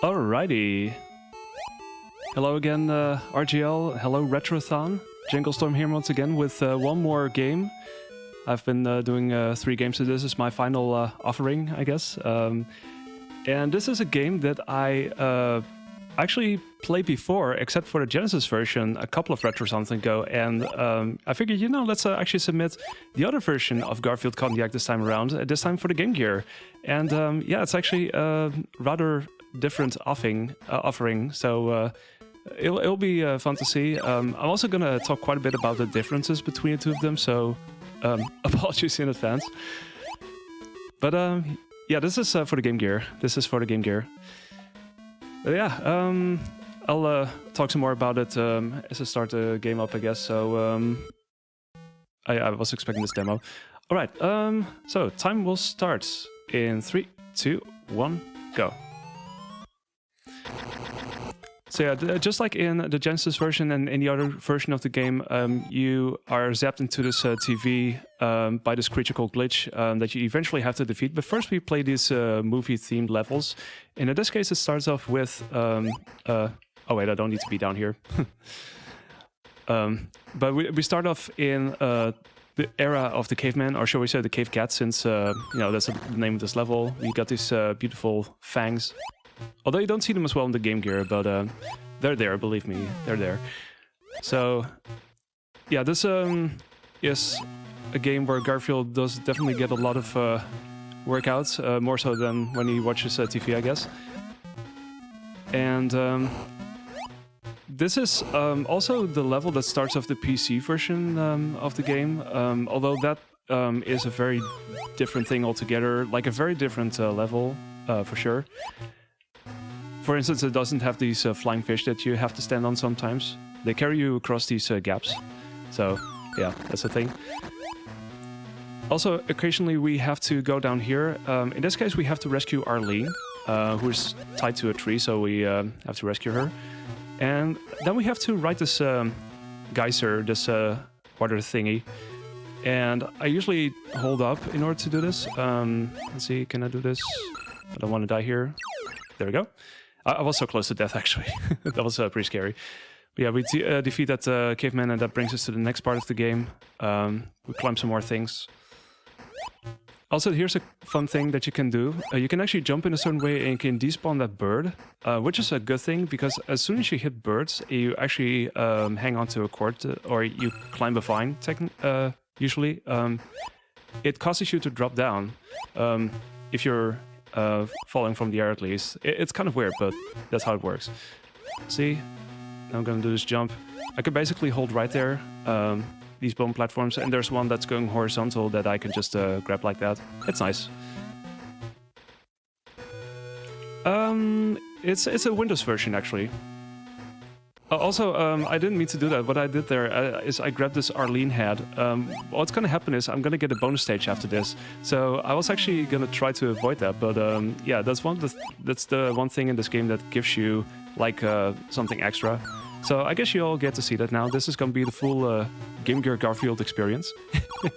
Alrighty. Hello again, RGL. Hello, Retrothon. Janglestorm here once again with one more game. I've been doing 3 games, so this is my final offering, I guess. And this is a game that I actually played before, except for the Genesis version, a couple of Retrothons ago. And I figured, you know, let's actually submit the other version of Garfield Cognac this time around, this time for the Game Gear. And yeah, it's actually a rather different offering, so it'll be fun to see. I'm also going to talk quite a bit about the differences between the two of them, so apologies in advance. But yeah, this is for the Game Gear. This is for the Game Gear. But yeah, I'll talk some more about it as I start the game up, I guess. So I was expecting this demo. All right, so time will start in 3, 2, 1, go. So yeah, just like in the Genesis version and in the other version of the game, you are zapped into this TV by this creature called Glitch that you eventually have to defeat. But first we play these movie-themed levels. And in this case, it starts off with... oh wait, I don't need to be down here. But we start off in the era of the caveman, or shall we say the cave cat, since you know, that's the name of this level. You got these beautiful fangs. Although you don't see them as well in the Game Gear, but they're there, believe me, they're there. So, yeah, this is a game where Garfield does definitely get a lot of workouts, more so than when he watches TV, I guess. And this is also the level that starts off the PC version of the game, although that is a very different thing altogether, like a very different level, for sure. For instance, it doesn't have these flying fish that you have to stand on sometimes. They carry you across these gaps. So, yeah, that's the thing. Also, occasionally we have to go down here. In this case, we have to rescue Arlene, who is tied to a tree, so we have to rescue her. And then we have to ride this geyser, this water thingy. And I usually hold up in order to do this. Let's see, can I do this? I don't want to die here. There we go. I was so close to death, actually. That was pretty scary. But yeah, we defeat that caveman, and that brings us to the next part of the game. We climb some more things. Also, here's a fun thing that you can do. You can actually jump in a certain way, and you can despawn that bird, which is a good thing, because as soon as you hit birds, you actually hang onto a cord, or you climb a vine, usually. It causes you to drop down if you're falling from the air, at least. It's kind of weird, but that's how it works. See? Now I'm gonna do this jump. I can basically hold right there, these bone platforms, and there's one that's going horizontal that I can just grab like that. It's nice. It's a Windows version, actually. Also, I didn't mean to do that. What I did there is I grabbed this Arlene head. What's going to happen is I'm going to get a bonus stage after this. So I was actually going to try to avoid that. But yeah, that's the one thing in this game that gives you like something extra. So I guess you all get to see that now. This is going to be the full Game Gear Garfield experience. I'm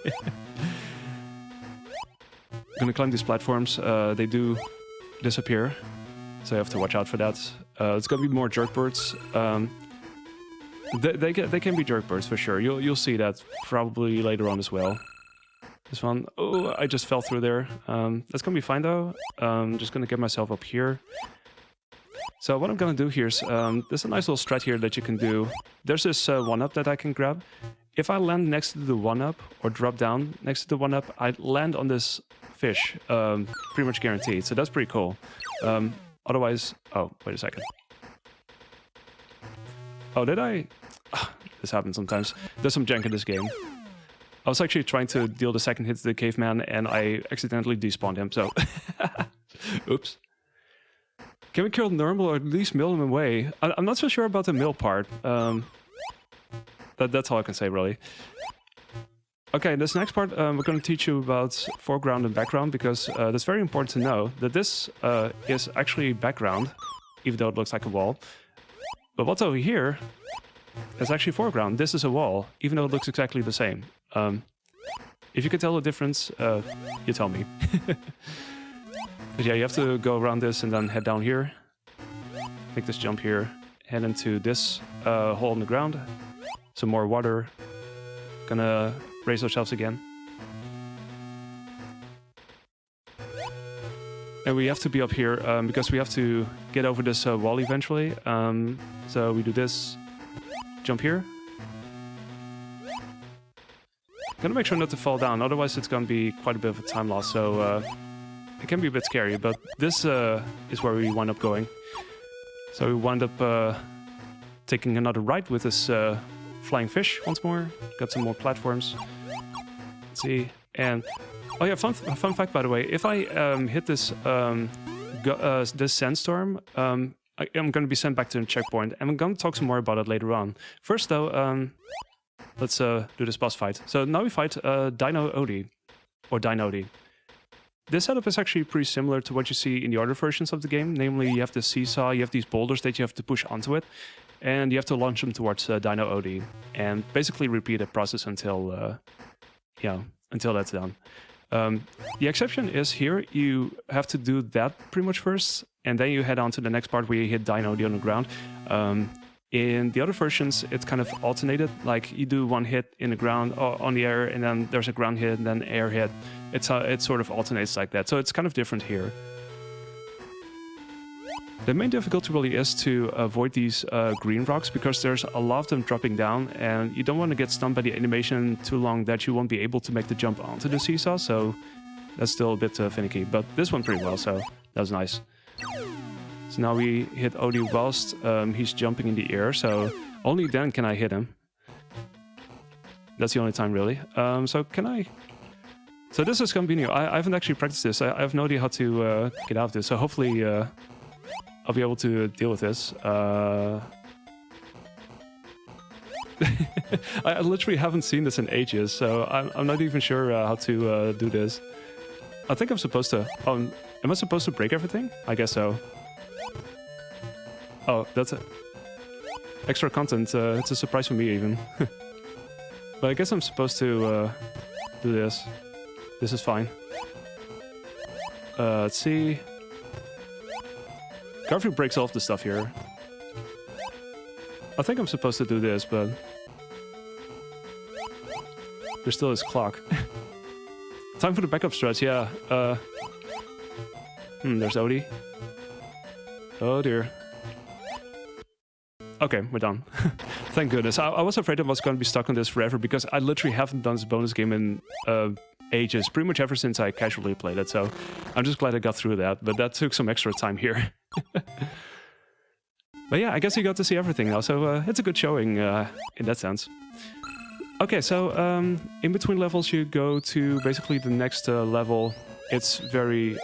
going to climb these platforms. They do disappear. So you have to watch out for that. It's going to be more jerk birds. They can be jerk birds for sure. You'll see that probably later on as well. This one, oh, I just fell through there. That's gonna be fine though. I'm just gonna get myself up here. So what I'm gonna do here is there's a nice little strat here that you can do. There's this 1-up that I can grab. If I land next to the 1-up or drop down next to the 1-up, I land on this fish, pretty much guaranteed. So that's pretty cool. Otherwise, oh, wait a second. Oh, did I? This happens sometimes. There's some jank in this game. I was actually trying to deal the second hit to the caveman, and I accidentally despawned him, so... Oops. Can we kill normal or at least mill him away? I'm not so sure about the mill part. That's all I can say, really. Okay, this next part, we're going to teach you about foreground and background, because that's very important to know, that this is actually background, even though it looks like a wall. But what's over here is actually foreground. This is a wall, even though it looks exactly the same. If you can tell the difference, you tell me. But yeah, you have to go around this and then head down here. make this jump here, head into this hole in the ground. Some more water. Gonna raise ourselves again. And we have to be up here because we have to get over this wall eventually. So we do this, jump here. Gonna make sure not to fall down, otherwise it's gonna be quite a bit of a time loss. So it can be a bit scary, but this is where we wind up going. So we wind up taking another ride with this flying fish once more. Got some more platforms. Let's see, and oh yeah, fun fact by the way. If I hit this this sandstorm, I'm going to be sent back to the checkpoint, and I'm going to talk some more about it later on. First though, let's do this boss fight. So now we fight Dino Odie, or Dinodie. This setup is actually pretty similar to what you see in the other versions of the game. Namely, you have the seesaw, you have these boulders that you have to push onto it, and you have to launch them towards Dino Odie, and basically repeat the process until, until that's done. The exception is here, you have to do that pretty much first, and then you head on to the next part where you hit Dino Odie on the ground. In the other versions, it's kind of alternated, like you do one hit in the ground on the air, and then there's a ground hit, and then air hit. It sort of alternates like that, so it's kind of different here. The main difficulty really is to avoid these green rocks, because there's a lot of them dropping down, and you don't want to get stunned by the animation too long that you won't be able to make the jump onto the seesaw, so that's still a bit finicky. But this one pretty well, so that was nice. So now we hit Odie whilst he's jumping in the air, so only then can I hit him. That's the only time, really. So can I... So this is going to be new. I haven't actually practiced this. I have no idea how to get out of this, so hopefully I'll be able to deal with this. I literally haven't seen this in ages, so I'm not even sure how to do this. I think I'm supposed to... am I supposed to break everything? I guess so. Oh, that's extra content. It's a surprise for me, even. But I guess I'm supposed to do this. This is fine. Let's see. Garfield breaks off the stuff here. I think I'm supposed to do this, but... There's still his clock. Time for the backup stretch, yeah. There's Odie. Oh dear. Okay, we're done. Thank goodness. I was afraid I was going to be stuck on this forever, because I literally haven't done this bonus game in ages. Pretty much ever since I casually played it, so I'm just glad I got through that. But that took some extra time here. But yeah, I guess you got to see everything now, so it's a good showing in that sense. Okay, so in between levels you go to basically the next level. It's very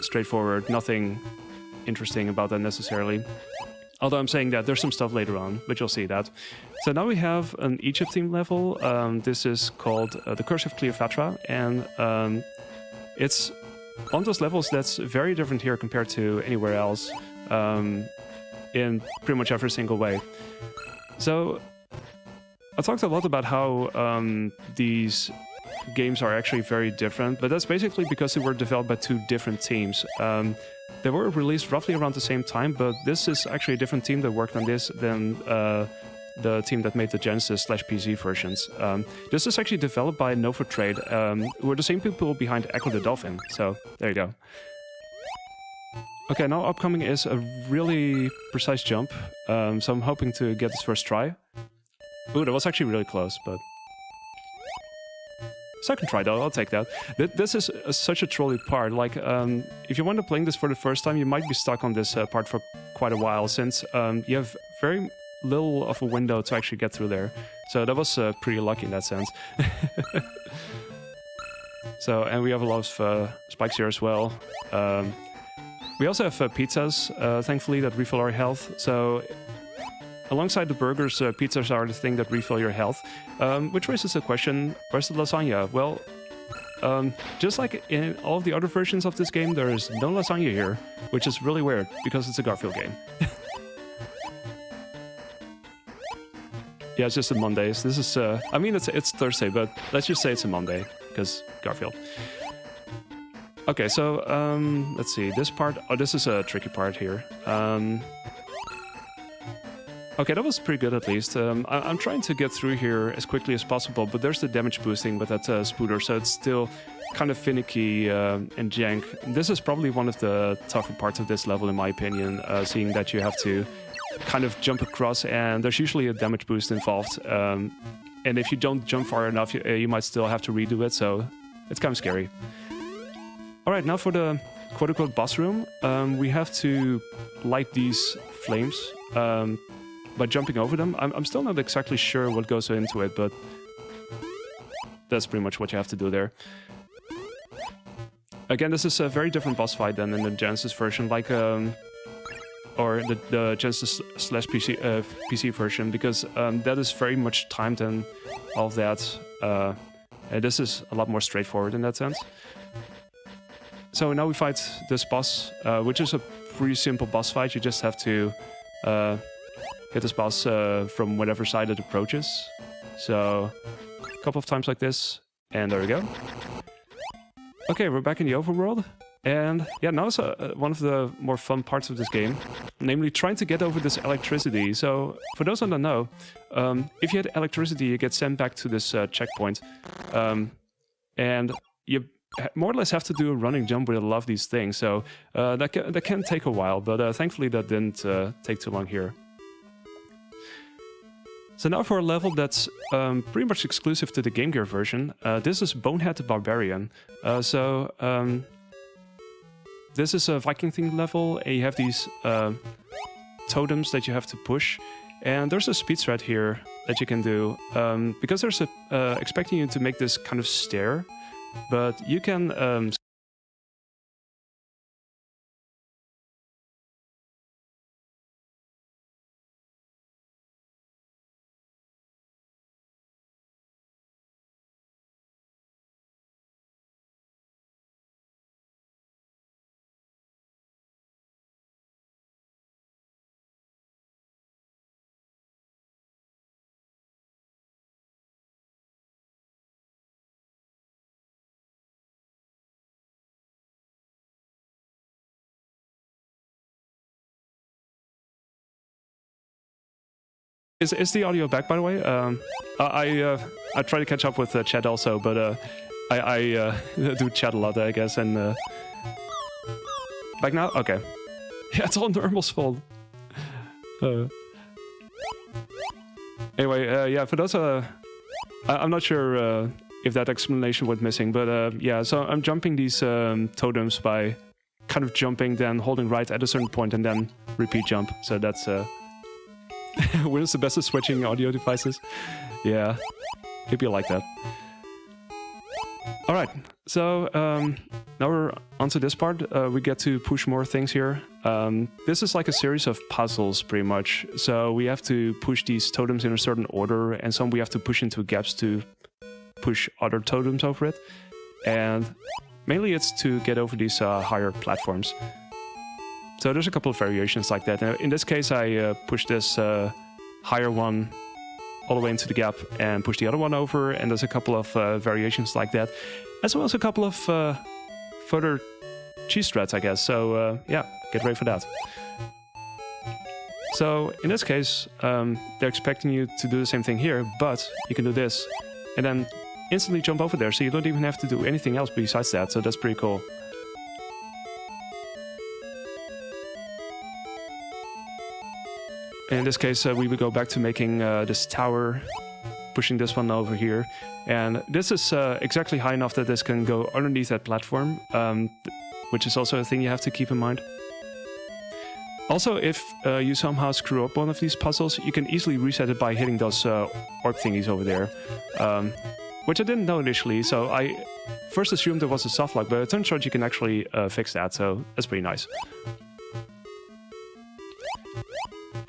straightforward, nothing interesting about that necessarily. Although I'm saying that there's some stuff later on, but you'll see that. So now we have an Egypt-themed level. This is called the Curse of Cleophatra, and it's one of those levels that's very different here compared to anywhere else in pretty much every single way. So I talked a lot about how these games are actually very different, but that's basically because they were developed by two different teams. They were released roughly around the same time, but this is actually a different team that worked on this than the team that made the Genesis/PC versions. This is actually developed by Nova Trade, who are the same people behind Echo the Dolphin, so there you go. Okay, now upcoming is a really precise jump, so I'm hoping to get this first try. Ooh, that was actually really close, but... Second try though, I'll take that. This is such a trolly part. Like, if you wind up playing this for the first time, you might be stuck on this part for quite a while, since you have very little of a window to actually get through there. So that was pretty lucky in that sense. So, and we have a lot of spikes here as well. We also have pizzas, thankfully, that refill our health. So, alongside the burgers, pizzas are the thing that refill your health. Which raises the question, where's the lasagna? Well, just like in all of the other versions of this game, there is no lasagna here, which is really weird, because it's a Garfield game. Yeah, it's just on Mondays. This is, I mean, it's Thursday, but let's just say it's a Monday, because Garfield. Okay, so let's see, this part, oh, this is a tricky part here. Okay, that was pretty good at least. I'm trying to get through here as quickly as possible, but there's the damage boosting with that Spooter, so it's still kind of finicky and jank. This is probably one of the tougher parts of this level in my opinion, seeing that you have to kind of jump across and there's usually a damage boost involved. And if you don't jump far enough, you might still have to redo it, so it's kind of scary. Alright, now for the quote-unquote boss room. We have to light these flames by jumping over them. I'm still not exactly sure what goes into it, but that's pretty much what you have to do there. Again, this is a very different boss fight than in the Genesis version, like or the Genesis / PC version, because that is very much timed and all of that. And this is a lot more straightforward in that sense. So now we fight this boss, which is a pretty simple boss fight. You just have to hit this boss from whatever side it approaches. So a couple of times like this, and there we go. Okay, we're back in the overworld. And yeah, now it's one of the more fun parts of this game, namely trying to get over this electricity. So for those who don't know, if you hit electricity, you get sent back to this checkpoint. And you more or less have to do a running jump with a lot of these things. So that can take a while, but thankfully that didn't take too long here. So now for a level that's pretty much exclusive to the Game Gear version. This is Bonehead the Barbarian. This is a Viking themed level, and you have these totems that you have to push. And there's a speed thread here that you can do, because there's expecting you to make this kind of stair, but you can Is the audio back, by the way? I try to catch up with chat also, but I do chat a lot, I guess, and back now? Okay. Yeah, it's all Normal's fault. Anyway, yeah, for those, I'm not sure if that explanation was missing, but yeah, so I'm jumping these totems by kind of jumping, then holding right at a certain point, and then repeat jump. So that's Windows the best at switching audio devices. Yeah, it'd be like that. Alright, so now we're onto this part. We get to push more things here. This is like a series of puzzles, pretty much. So we have to push these totems in a certain order, and some we have to push into gaps to push other totems over it. And mainly it's to get over these higher platforms. So there's a couple of variations like that. In this case, I push this higher one all the way into the gap and push the other one over, and there's a couple of variations like that, as well as a couple of further cheese threads, I guess. So yeah, get ready for that. So in this case, they're expecting you to do the same thing here, but you can do this and then instantly jump over there, so you don't even have to do anything else besides that. So that's pretty cool. In this case, we would go back to making this tower, pushing this one over here. And this is exactly high enough that this can go underneath that platform, which is also a thing you have to keep in mind. Also, if you somehow screw up one of these puzzles, you can easily reset it by hitting those orb thingies over there, which I didn't know initially, so I first assumed there was a soft lock, but it turns out you can actually fix that, so that's pretty nice.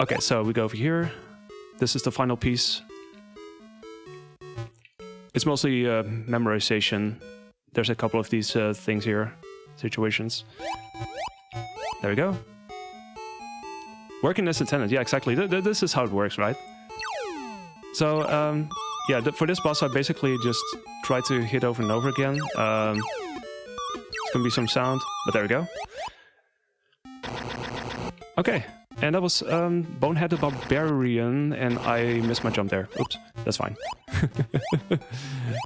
Okay, so we go over here. This is the final piece. It's mostly memorization. There's a couple of these things here, situations. There we go. Working as intended, yeah, exactly. This is how it works, right? So, yeah, for this boss I basically just try to hit over and over again. It's gonna be some sound, but there we go. Okay, and that was Bonehead the Barbarian, and I missed my jump there. Oops, that's fine.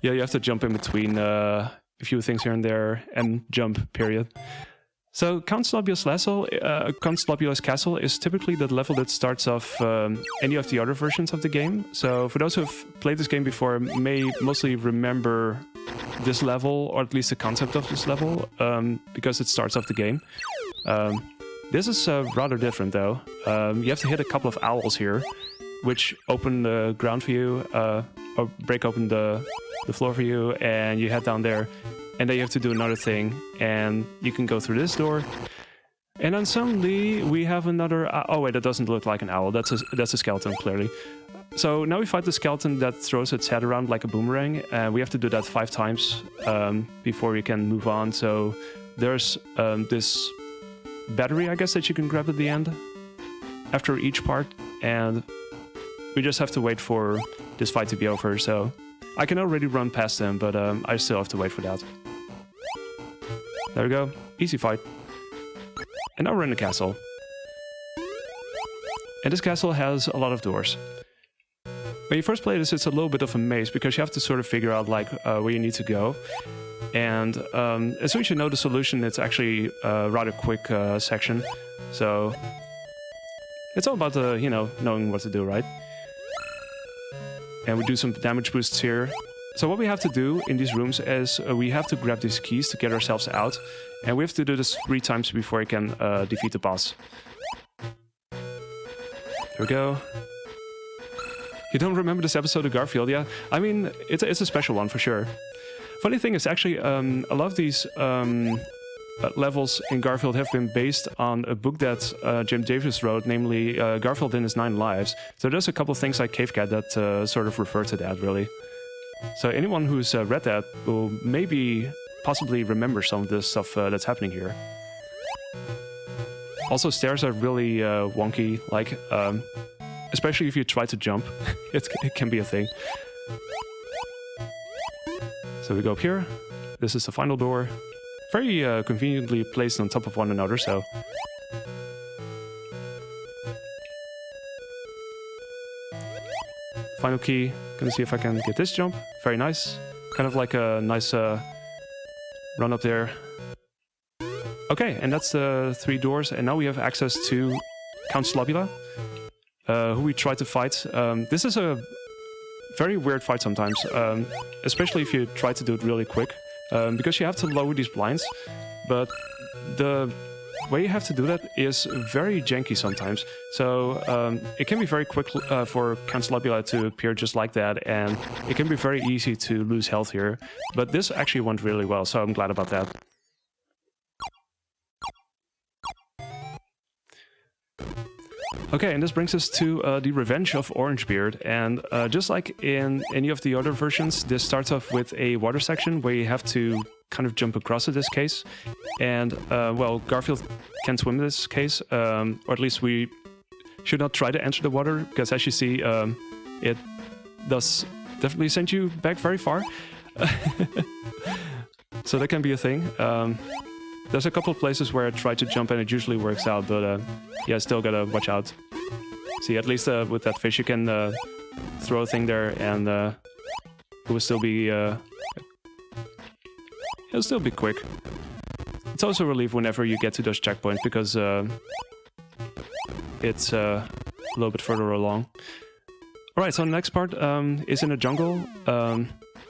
Yeah, you have to jump in between a few things here and there, and jump, period. So Count Slobula's Castle is typically the level that starts off any of the other versions of the game. So for those who have played this game before, may mostly remember this level, or at least the concept of this level, because it starts off the game. This is rather different though. You have to hit a couple of owls here, which open the ground for you, or break open the floor for you, and you head down there. And then you have to do another thing, and you can go through this door. And then suddenly we have another... oh wait, that doesn't look like an owl. That's a skeleton, clearly. So now we fight the skeleton that throws its head around like a boomerang, and we have to do that 5 times before we can move on. So there's this battery, I guess, that you can grab at the end after each part, and we just have to wait for this fight to be over. So I can already run past them, but I still have to wait for that. There we go, easy fight. And now we're in the castle. And this castle has a lot of doors. When you first play this, it's a little bit of a maze, because you have to sort of figure out like where you need to go. And as soon as you know the solution, it's actually a rather quick section. So it's all about you know, knowing what to do, right? And we do some damage boosts here. So what we have to do in these rooms is we have to grab these keys to get ourselves out. And we have to do this 3 times before we can defeat the boss. There we go. You don't remember this episode of Garfield? Yeah, I mean, it's a special one for sure. Funny thing is, actually, a lot of these levels in Garfield have been based on a book that Jim Davis wrote, namely Garfield and His 9 Lives. So there's a couple of things like Cave Cat that sort of refer to that, really. So anyone who's read that will maybe possibly remember some of the stuff that's happening here. Also, stairs are really wonky, like, especially if you try to jump. it can be a thing. So we go up here. This is the final door. Very conveniently placed on top of one another, so... Final key. Gonna see if I can get this jump. Very nice. Kind of like a nice run up there. Okay, and that's the 3 doors, and now we have access to Count Slobula, who we try to fight. This is a very weird fight sometimes, especially if you try to do it really quick, because you have to lower these blinds, but the way you have to do that is very janky sometimes. So it can be very quick for Count Slobula to appear just like that, and it can be very easy to lose health here, but this actually went really well, so I'm glad about that. Okay, and this brings us to the Revenge of Orangebeard, and just like in any of the other versions, this starts off with a water section where you have to kind of jump across in this case, and well, Garfield can swim in this case, or at least we should not try to enter the water, because as you see, it does definitely send you back very far. So that can be a thing. There's a couple of places where I try to jump and it usually works out, but yeah, still gotta watch out. See, at least with that fish you can throw a thing there, and it will still be it'll still be quick. It's also a relief whenever you get to those checkpoints, because it's a little bit further along. Alright, so the next part is in a jungle,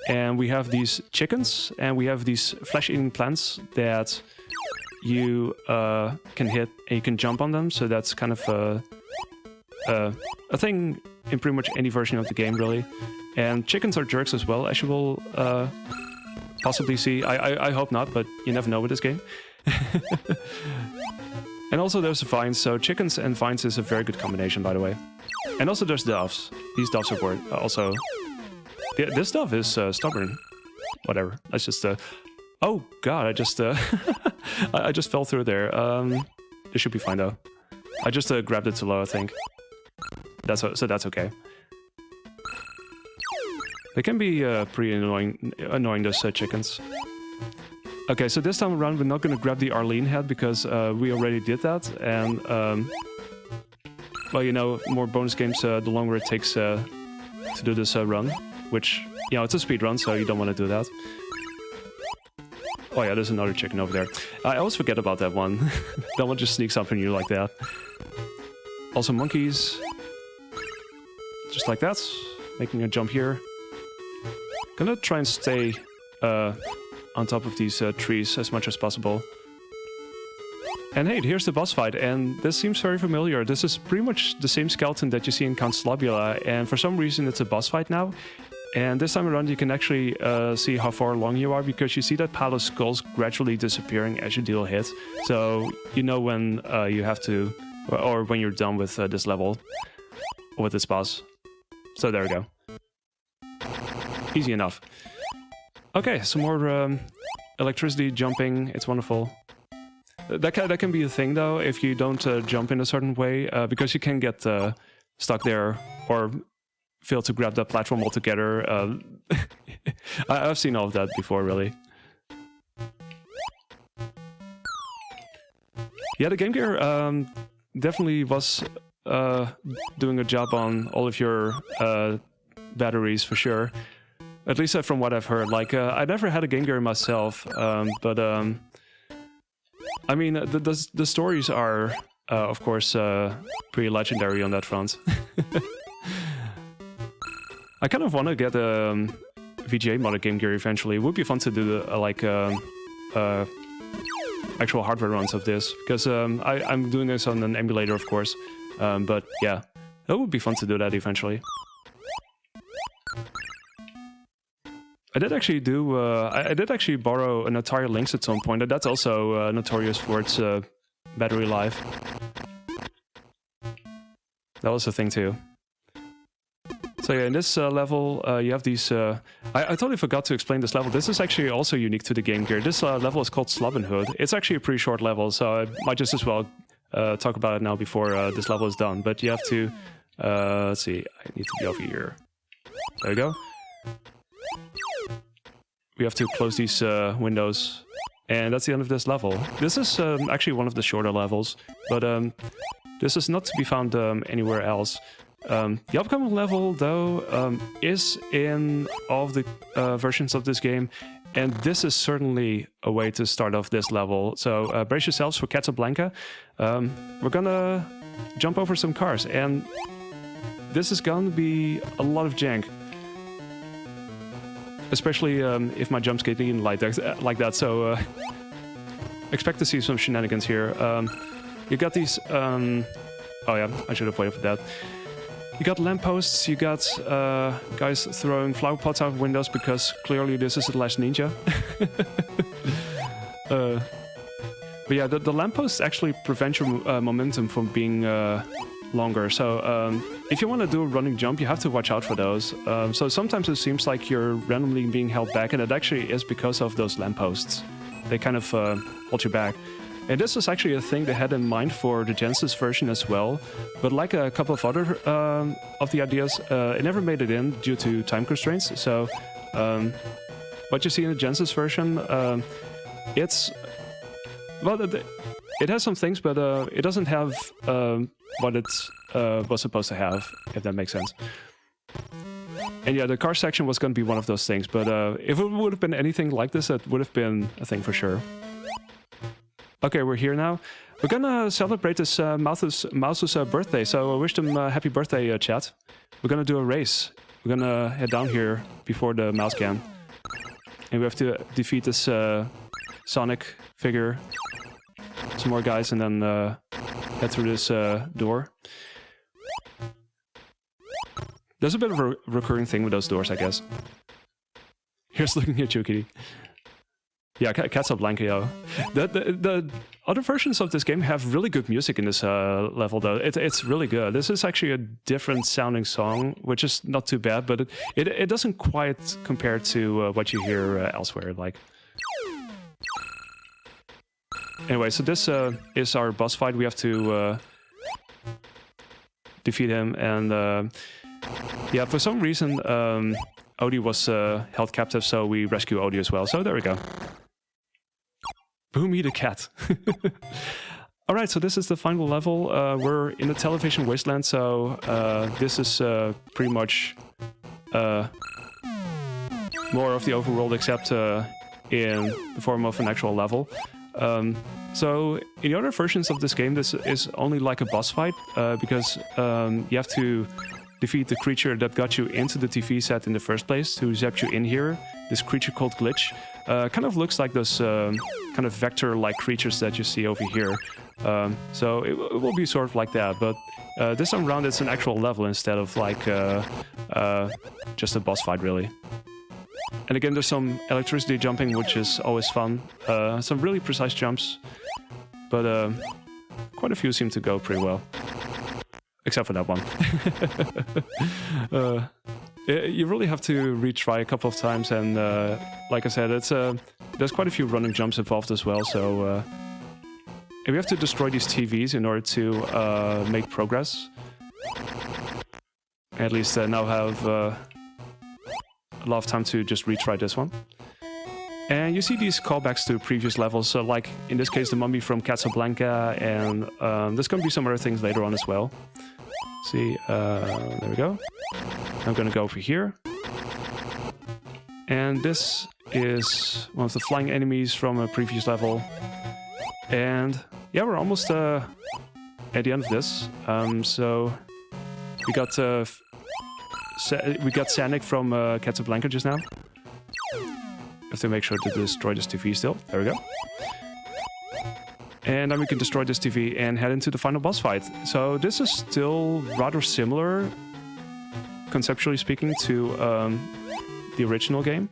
and we have these chickens, and we have these flesh-eating plants that you can hit, and you can jump on them, so that's kind of a thing in pretty much any version of the game, really. And chickens are jerks as well, as you will possibly see. I hope not, but you never know with this game. And also there's vines, so chickens and vines is a very good combination, by the way. And also there's doves. These doves are also... This dove is stubborn. Whatever, that's just... Oh god, I just I just fell through there. This should be fine though. I just grabbed it too low, I think. So that's okay. They can be pretty annoying, those chickens. Okay, so this time around we're not going to grab the Arlene head because we already did that, and well, you know, more bonus games, the longer it takes to do this run, which, you know, it's a speed run, so you don't want to do that. Oh yeah, there's another chicken over there. I always forget about that one. That one just sneaks up on you like that. Also monkeys. Just like that. Making a jump here. Gonna try and stay on top of these trees as much as possible. And hey, here's the boss fight, and this seems very familiar. This is pretty much the same skeleton that you see in Count Slobula, and for some reason it's a boss fight now. And this time around you can actually see how far along you are, because you see that pile of skulls gradually disappearing as you deal hits. So you know when you have to, or when you're done with this level, or with this boss. So there we go. Easy enough. Okay, some more electricity jumping, it's wonderful. That can be a thing though, if you don't jump in a certain way, because you can get stuck there, or fail to grab that platform altogether. I've seen all of that before, really. Yeah, the Game Gear definitely was doing a job on all of your batteries, for sure. At least from what I've heard. Like, I never had a Game Gear myself, but I mean, the stories are, of course, pretty legendary on that front. I kind of want to get a VGA modded Game Gear eventually. It would be fun to do like actual hardware runs of this, because I'm doing this on an emulator, of course. But yeah, it would be fun to do that eventually. I did actually do. I did actually borrow an Atari Lynx at some point, and that's also notorious for its battery life. That was a thing too. So yeah, in this level, you have these... I totally forgot to explain this level. This is actually also unique to the Game Gear. This level is called Slobbenhood. It's actually a pretty short level, so I might just as well talk about it now before this level is done. But you have to... let's see, I need to be over here. There we go. We have to close these windows, and that's the end of this level. This is actually one of the shorter levels, but this is not to be found anywhere else. The upcoming level, though, is in all of the versions of this game, and this is certainly a way to start off this level. So brace yourselves for Casablanca. We're gonna jump over some cars, and this is gonna be a lot of jank. Especially if my jumps get eaten like that, so expect to see some shenanigans here. You got these... oh yeah, I should have waited for that. You got lampposts, you got guys throwing flower pots out of windows, because clearly this is the last ninja. But yeah, the lampposts actually prevent your momentum from being longer, so if you want to do a running jump, you have to watch out for those. So sometimes it seems like you're randomly being held back, and it actually is because of those lampposts. They kind of hold you back. And this was actually a thing they had in mind for the Genesis version as well, but like a couple of other of the ideas, it never made it in due to time constraints. So what you see in the Genesis version, it's... well, it has some things, but it doesn't have what it was supposed to have, if that makes sense. And yeah, the car section was going to be one of those things, but if it would have been anything like this, it would have been a thing for sure. Okay, we're here now. We're gonna celebrate this Mouse's birthday, so I wish them happy birthday, chat. We're gonna do a race. We're gonna head down here before the mouse can. And we have to defeat this Sonic figure. Some more guys, and then head through this door. There's a bit of a recurring thing with those doors, I guess. Here's looking at you, kitty. Yeah, Casablanca, yo. The other versions of this game have really good music in this level, though. It's really good. This is actually a different sounding song, which is not too bad, but it doesn't quite compare to what you hear elsewhere. Like, anyway, so this is our boss fight. We have to defeat him, and yeah, for some reason, Odie was held captive, so we rescue Odie as well. So there we go. Boomy the cat. Alright, so this is the final level. We're in the television wasteland, so this is pretty much more of the overworld, except in the form of an actual level. So in the other versions of this game, this is only like a boss fight, because you have to defeat the creature that got you into the TV set in the first place to zap you in here. This creature called Glitch. Kind of looks like those kind of vector-like creatures that you see over here. So it will be sort of like that, but this time around it's an actual level instead of like just a boss fight, really. And again, there's some electricity jumping, which is always fun. Some really precise jumps, but quite a few seem to go pretty well. Except for that one. You really have to retry a couple of times, and like I said, it's there's quite a few running jumps involved as well, so we have to destroy these TVs in order to make progress. At least now have a lot of time to just retry this one. And you see these callbacks to previous levels, so like in this case the mummy from Casablanca, and there's going to be some other things later on as well. See, there we go. I'm going to go over here. And this is one of the flying enemies from a previous level. And yeah, we're almost at the end of this. So we got Sanic from Casablanca just now. Have to make sure to destroy this TV still. There we go. And then we can destroy this TV and head into the final boss fight. So this is still rather similar, conceptually speaking, to the original game,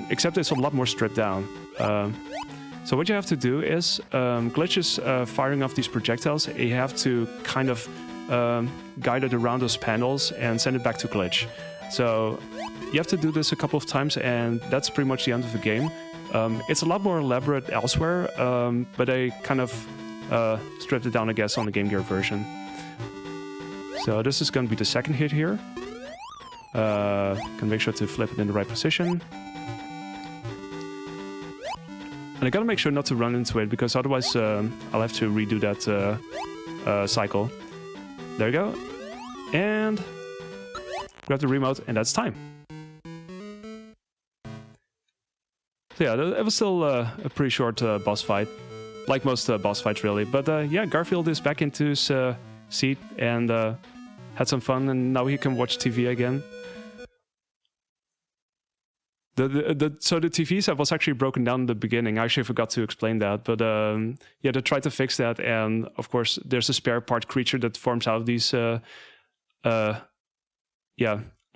except it's a lot more stripped down. So what you have to do is, Glitch is firing off these projectiles. You have to kind of guide it around those panels and send it back to Glitch. So you have to do this a couple of times, and that's pretty much the end of the game. It's a lot more elaborate elsewhere, but they kind of stripped it down, I guess, on the Game Gear version. So this is going to be the second hit here. Can make sure to flip it in the right position. And I gotta make sure not to run into it, because otherwise I'll have to redo that cycle. There you go. And grab the remote, and that's time. So yeah, it was still a pretty short boss fight, like most boss fights really. But yeah, Garfield is back into his seat and had some fun, and now he can watch TV again. So the TV set was actually broken down in the beginning. I actually forgot to explain that, but yeah, they tried to fix that, and of course there's a spare part creature that forms out of these yeah,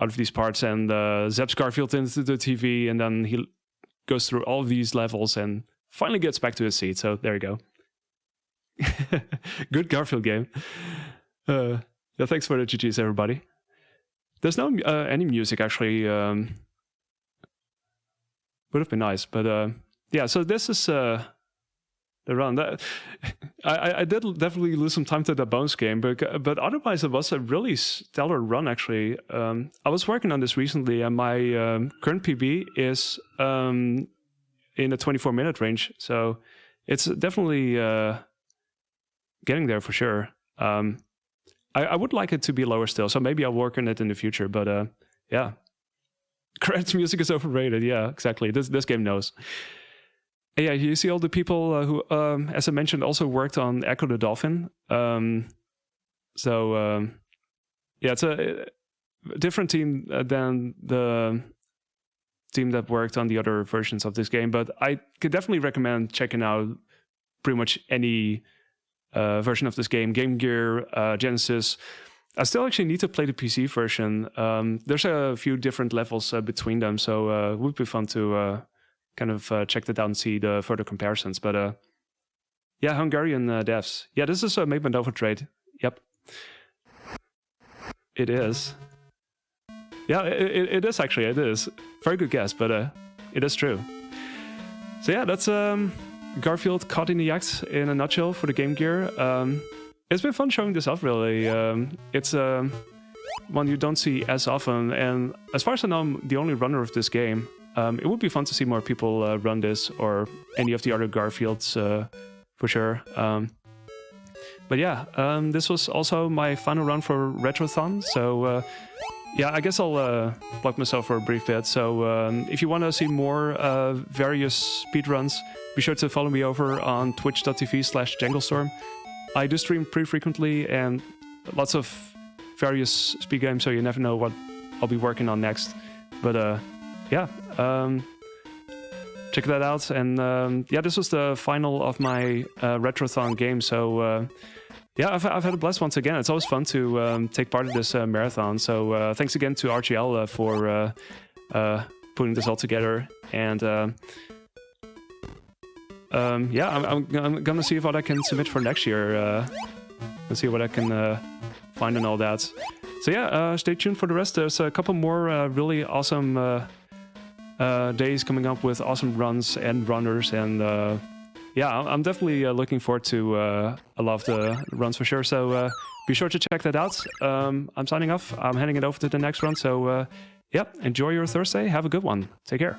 out of these parts, and zaps Garfield into the TV, and then he goes through all of these levels and finally gets back to his seat. So there you go. Good Garfield game. Yeah, thanks for the GGs, everybody. There's no any music actually. Would have been nice, but yeah. So this is the run. I did definitely lose some time to the Bones game, but otherwise it was a really stellar run actually. I was working on this recently, and my current PB is in the 24-minute range, so it's definitely getting there for sure. I would like it to be lower still, so maybe I'll work on it in the future. But yeah. Credits music is overrated. Yeah, exactly. This game knows. And yeah, you see all the people who, as I mentioned, also worked on Echo the Dolphin. So yeah, it's a different team than the team that worked on the other versions of this game. But I could definitely recommend checking out pretty much any version of this game. Game Gear, Genesis. I still actually need to play the PC version. There's a few different levels between them, so it would be fun to kind of check that out and see the further comparisons. But yeah, Hungarian devs. Yeah, this is a Made by Nova trade. Yep. It is. Yeah, it is actually, it is. Very good guess, but it is true. So yeah, that's Garfield caught in the act in a nutshell for the Game Gear. It's been fun showing this off, really. It's one you don't see as often, and as far as I know, I'm the only runner of this game. It would be fun to see more people run this, or any of the other Garfields for sure. But yeah, this was also my final run for Retrothon. So yeah, I guess I'll plug myself for a brief bit. So if you want to see more various speedruns, be sure to follow me over on twitch.tv/Janglestorm. I do stream pretty frequently and lots of various speed games, so you never know what I'll be working on next. But yeah, check that out. And yeah, this was the final of my Retrothon game. So yeah, I've had a blast once again. It's always fun to take part in this marathon. So thanks again to RGL for putting this all together. And yeah, I'm gonna see what I can submit for next year. Let's see what I can find and all that. So yeah, stay tuned for the rest. There's a couple more really awesome days coming up with awesome runs and runners, and yeah, I'm definitely looking forward to a lot of the runs for sure. So be sure to check that out. I'm signing off. I'm handing it over to the next run. So yeah, enjoy your Thursday. Have a good one. Take care.